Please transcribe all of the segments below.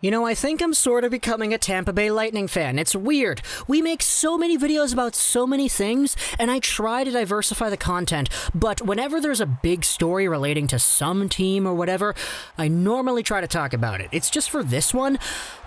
You know, I think I'm sort of becoming a Tampa Bay Lightning fan. It's weird. We make so many videos about so many things, and I try to diversify the content, but whenever there's a big story relating to some team or whatever, I normally try to talk about it. It's just for this one,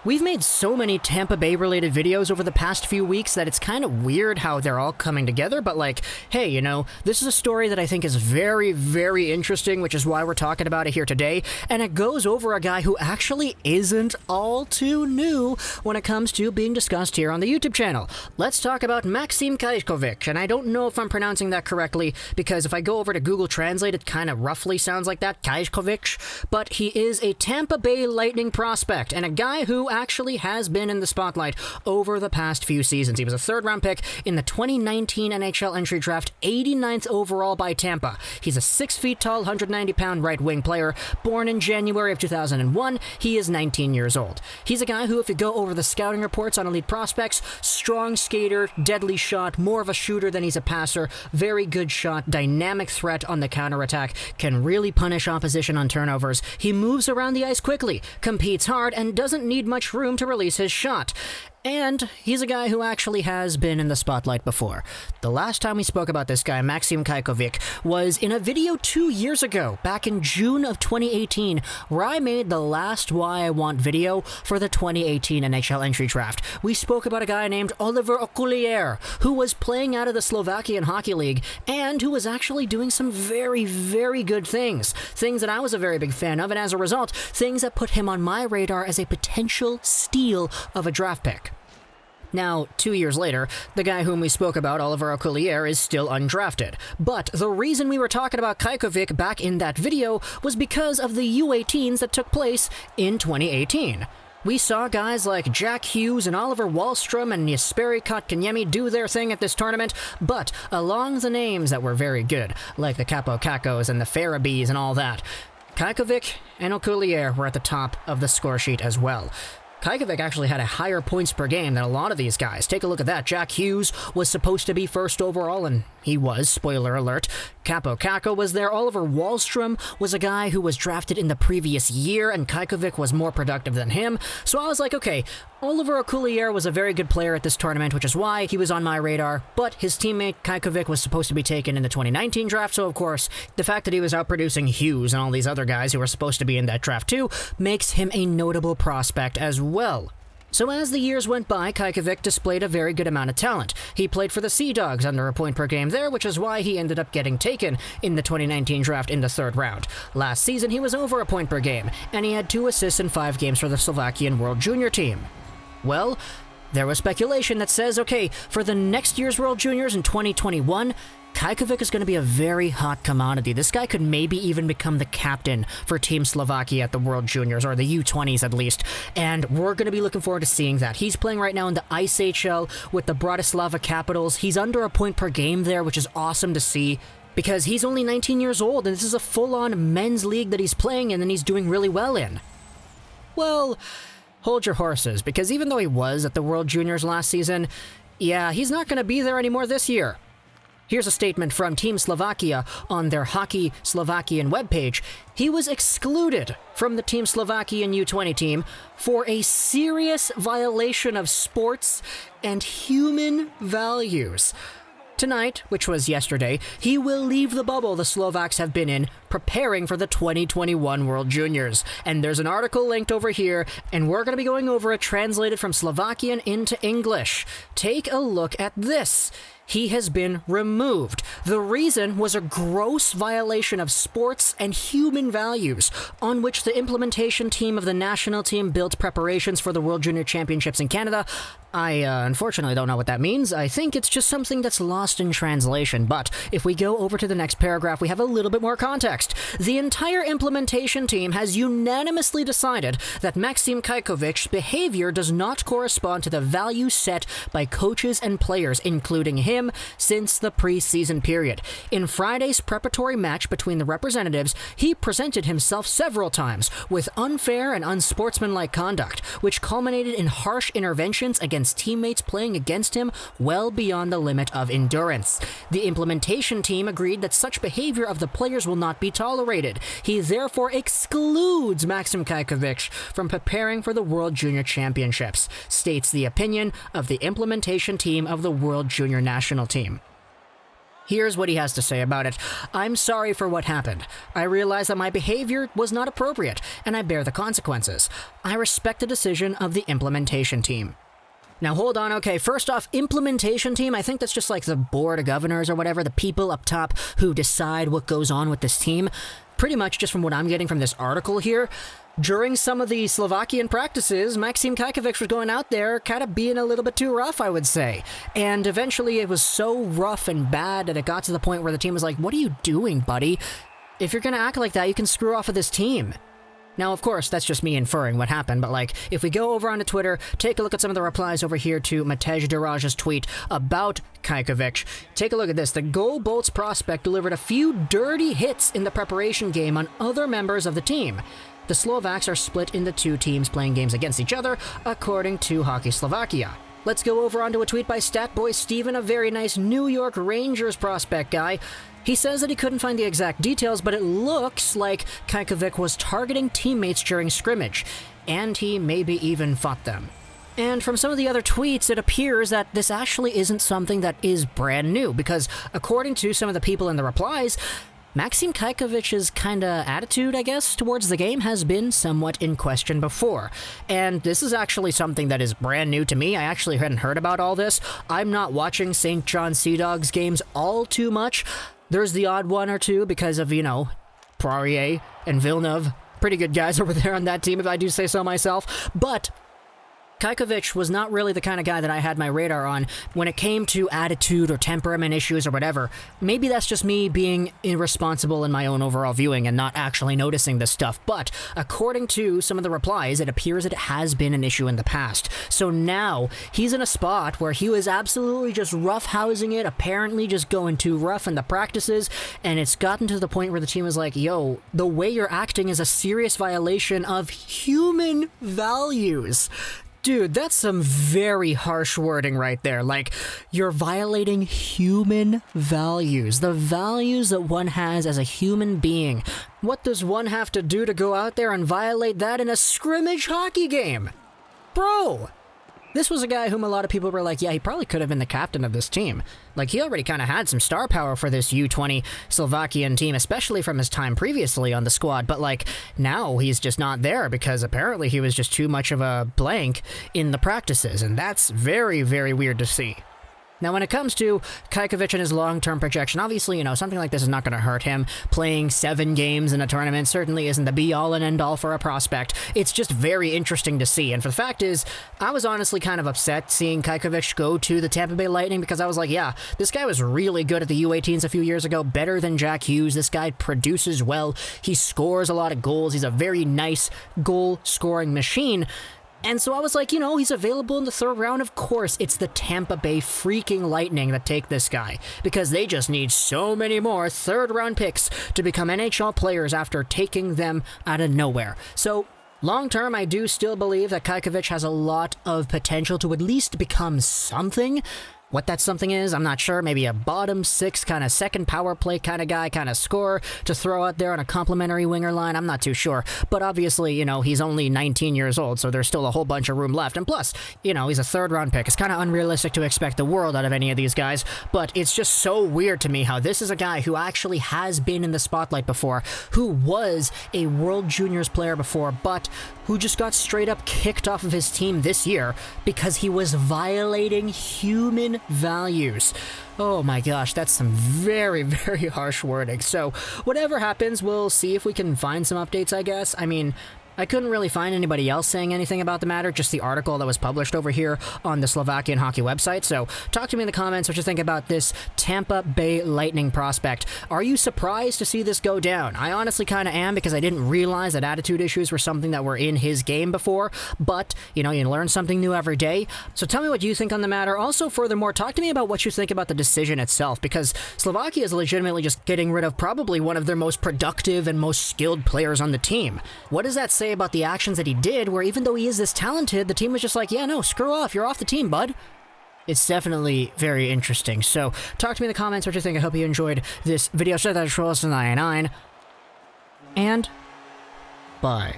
we've made so many Tampa Bay related videos over the past few weeks that it's kind of weird how they're all coming together, but like, hey, you know, this is a story that I think is very, very interesting, which is why we're talking about it here today, and it goes over a guy who actually isn't all too new when it comes to being discussed here on the YouTube channel. Let's talk about Maxim Cajkovic, and I don't know if I'm pronouncing that correctly, because if I go over to Google Translate, it kind of roughly sounds like that, Cajkovic, but he is a Tampa Bay Lightning prospect, and a guy who actually has been in the spotlight over the past few seasons. He was a third-round pick in the 2019 NHL Entry Draft, 89th overall by Tampa. He's a 6 feet tall, 190-pound right-wing player, born in January of 2001. He is 19 years old. He's a guy who, if you go over the scouting reports on elite prospects, strong skater, deadly shot, more of a shooter than he's a passer, very good shot, dynamic threat on the counterattack, can really punish opposition on turnovers. He moves around the ice quickly, competes hard, and doesn't need much room to release his shot. And he's a guy who actually has been in the spotlight before. The last time we spoke about this guy, Maxim Cajkovic, was in a video 2 years ago, back in June of 2018, where I made the last Why I Want video for the 2018 NHL Entry Draft. We spoke about a guy named Oliver Okullier, who was playing out of the Slovakian Hockey League, and who was actually doing some very, very good things. Things that I was a very big fan of, and as a result, things that put him on my radar as a potential steal of a draft pick. Now, 2 years later, the guy whom we spoke about, Oliver Okullier, is still undrafted. But the reason we were talking about Cajkovic back in that video was because of the U18s that took place in 2018. We saw guys like Jack Hughes and Oliver Wahlstrom and Jesperi Kotkaniemi do their thing at this tournament, but along the names that were very good, like the Kaapo Kakkos and the Farabis and all that, Cajkovic and Okullier were at the top of the score sheet as well. Cajkovic actually had a higher points per game than a lot of these guys. Take a look at that. Jack Hughes was supposed to be first overall, and he was, spoiler alert. Kaapo Kakko was there. Oliver Wahlstrom was a guy who was drafted in the previous year, and Cajkovic was more productive than him. So I was like, okay, Oliver Okullier was a very good player at this tournament, which is why he was on my radar, but his teammate Cajkovic was supposed to be taken in the 2019 draft, so of course, the fact that he was outproducing Hughes and all these other guys who were supposed to be in that draft too makes him a notable prospect as well. So as the years went by, Cajkovic displayed a very good amount of talent. He played for the Sea Dogs under a point per game there, which is why he ended up getting taken in the 2019 draft in the third round. Last season, he was over a point per game, and he had 2 assists in 5 games for the Slovakian World Junior team. Well, there was speculation that says, okay, for the next year's World Juniors in 2021, Cajkovic is going to be a very hot commodity. This guy could maybe even become the captain for Team Slovakia at the World Juniors, or the U20s at least, and we're going to be looking forward to seeing that. He's playing right now in the ICHL with the Bratislava Capitals. He's under a point per game there, which is awesome to see, because he's only 19 years old, and this is a full-on men's league that he's playing in and he's doing really well in. Well, hold your horses, because even though he was at the World Juniors last season, yeah, he's not going to be there anymore this year. Here's a statement from Team Slovakia on their Hockey Slovakian webpage. He was excluded from the Team Slovakian U20 team for a serious violation of sports and human values. Tonight, which was yesterday, he will leave the bubble the Slovaks have been in, preparing for the 2021 World Juniors. And there's an article linked over here, and we're going to be going over it translated from Slovakian into English. Take a look at this. He has been removed. The reason was a gross violation of sports and human values, on which the implementation team of the national team built preparations for the World Junior Championships in Canada. I unfortunately don't know what that means. I think it's just something that's lost in translation, but if we go over to the next paragraph, we have a little bit more context. The entire implementation team has unanimously decided that Maxim Cajkovic's behavior does not correspond to the values set by coaches and players, including him, since the preseason period. In Friday's preparatory match between the representatives, he presented himself several times with unfair and unsportsmanlike conduct, which culminated in harsh interventions against against teammates playing against him well beyond the limit of endurance. The implementation team agreed that such behavior of the players will not be tolerated. He therefore excludes Maxim Cajkovic from preparing for the World Junior Championships, states the opinion of the implementation team of the World Junior National Team. Here's what he has to say about it. I'm sorry for what happened. I realize that my behavior was not appropriate, and I bear the consequences. I respect the decision of the implementation team. Now hold on, okay, first off, implementation team, I think that's just like the board of governors or whatever, the people up top who decide what goes on with this team. Pretty much just from what I'm getting from this article here, during some of the Slovakian practices, Maxim Cajkovic was going out there kind of being a little bit too rough, I would say. And eventually it was so rough and bad that it got to the point where the team was like, what are you doing, buddy? If you're going to act like that, you can screw off of this team. Now, of course, that's just me inferring what happened, but like, if we go over onto Twitter, take a look at some of the replies over here to Matej Daraj's tweet about Cajkovic. Take a look at this. The Go Bolts prospect delivered a few dirty hits in the preparation game on other members of the team. The Slovaks are split into two teams playing games against each other, according to Hockey Slovakia. Let's go over onto a tweet by Statboy Steven, a very nice New York Rangers prospect guy. He says that he couldn't find the exact details, but it looks like Cajkovic was targeting teammates during scrimmage, and he maybe even fought them. And from some of the other tweets, it appears that this actually isn't something that is brand new, because according to some of the people in the replies, Maxim Cajkovic's kinda attitude, I guess, towards the game has been somewhat in question before. And this is actually something that is brand new to me. I actually hadn't heard about all this. I'm not watching St. John Sea Dogs games all too much. There's the odd one or two because of, Poirier and Villeneuve. Pretty good guys over there on that team, if I do say so myself. But Cajkovic was not really the kind of guy that I had my radar on when it came to attitude or temperament issues or whatever. Maybe that's just me being irresponsible in my own overall viewing and not actually noticing this stuff, but according to some of the replies, it appears it has been an issue in the past. So now, he's in a spot where he was absolutely just roughhousing it, apparently just going too rough in the practices, and it's gotten to the point where the team is like, yo, the way you're acting is a serious violation of human values. Dude, that's some very harsh wording right there. Like, you're violating human values. The values that one has as a human being. What does one have to do to go out there and violate that in a scrimmage hockey game? Bro! This was a guy whom a lot of people were like, yeah, he probably could have been the captain of this team. Like, he already kind of had some star power for this U20 Slovakian team, especially from his time previously on the squad, but like, now he's just not there because apparently he was just too much of a blank in the practices, and that's very, very weird to see. Now, when it comes to Cajkovic and his long-term projection, obviously, something like this is not going to hurt him. Playing 7 games in a tournament certainly isn't the be-all and end-all for a prospect. It's just very interesting to see. And for the fact is, I was honestly kind of upset seeing Cajkovic go to the Tampa Bay Lightning because I was like, yeah, this guy was really good at the U18s a few years ago, better than Jack Hughes. This guy produces well. He scores a lot of goals. He's a very nice goal-scoring machine. And so I was like, he's available in the 3rd round. Of course, it's the Tampa Bay freaking Lightning that take this guy, because they just need so many more 3rd-round picks to become NHL players after taking them out of nowhere. So, long-term, I do still believe that Cajkovic has a lot of potential to at least become something. What that something is, I'm not sure. Maybe a bottom 6 kind of second power play kind of guy, kind of scorer to throw out there on a complimentary winger line. I'm not too sure. But obviously, he's only 19 years old, so there's still a whole bunch of room left. And plus, he's a 3rd-round pick. It's kind of unrealistic to expect the world out of any of these guys. But it's just so weird to me how this is a guy who actually has been in the spotlight before, who was a World Juniors player before, but who just got straight up kicked off of his team this year because he was violating human values. Oh my gosh, that's some very, very harsh wording. So, whatever happens, we'll see if we can find some updates, I guess. I mean, I couldn't really find anybody else saying anything about the matter, just the article that was published over here on the Slovakian hockey website. So talk to me in the comments what you think about this Tampa Bay Lightning prospect. Are you surprised to see this go down? I honestly kind of am, because I didn't realize that attitude issues were something that were in his game before. But, you learn something new every day. So tell me what you think on the matter. Also, furthermore, talk to me about what you think about the decision itself, because Slovakia is legitimately just getting rid of probably one of their most productive and most skilled players on the team. What does that say say about the actions that he did, where even though he is this talented, the team was just like, yeah, no, screw off, you're off the team, bud. It's definitely very interesting. So, talk to me in the comments what you think. I hope you enjoyed this video. Share that, Trolls 99. And bye.